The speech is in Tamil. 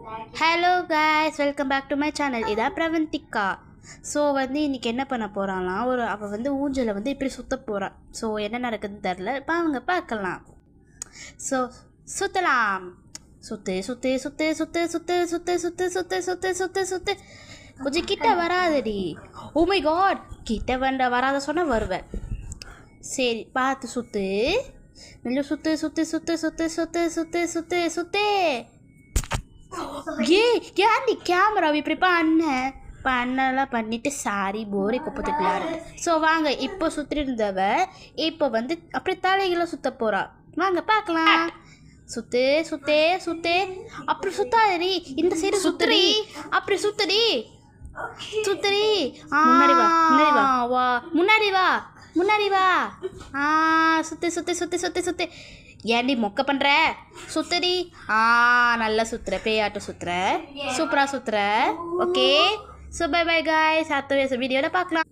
Hello guys, welcome back to my channel. இதான் பிரவந்திகா. ஸோ இன்றைக்கி என்ன பண்ண போகிறான்னா, அவள் ஊஞ்சலை இப்படி சுற்ற போகிறான். ஸோ என்ன நடக்குதுன்னு தெரில, அவங்க பார்க்கலாம். ஸோ சுற்றலாம். சுற்று சுற்று சுற்று சுற்று சுற்று சுற்று சுற்று சுற்று சுற்று சுற்று சுற்று. கொஞ்சம் கிட்ட வராதடி. ஓ மை காட், கிட்ட வராத சொன்னால் வருவேன். சரி, பார்த்து சுற்று. நல்லா சுற்று சுற்று சுற்று சுற்று சுற்று சுற்று சுற்று சுற்று. ஏன் நீ கேமராவை இப்படி பண்ணலாம் பண்ணிட்டு சாரி போரை கொப்பத்துக்கலாரு. ஸோ வாங்க, இப்போ சுற்றி இருந்தவ இப்போ அப்படியே தலைகளை சுற்ற போகிறா. வாங்க பார்க்கலாம். சுத்து சுத்தே சுத்தே. அப்படி சுத்தாதடி, இந்த சைடு சுத்துறி. அப்படி சுத்துடி சுத்துறி. முன்னாடி வா. சுத்து சுத்து சுத்து சுத்து சுத்து. ஏன்டி மொக்க பண்ணுற? சுத்துடி. நல்லா சுற்றுற, பேயாட்டம் சுற்றுற, சூப்பராக சுற்றுற. Okay, so bye bye guys, அடுத்த வீடியோவில் பார்க்கலாம்.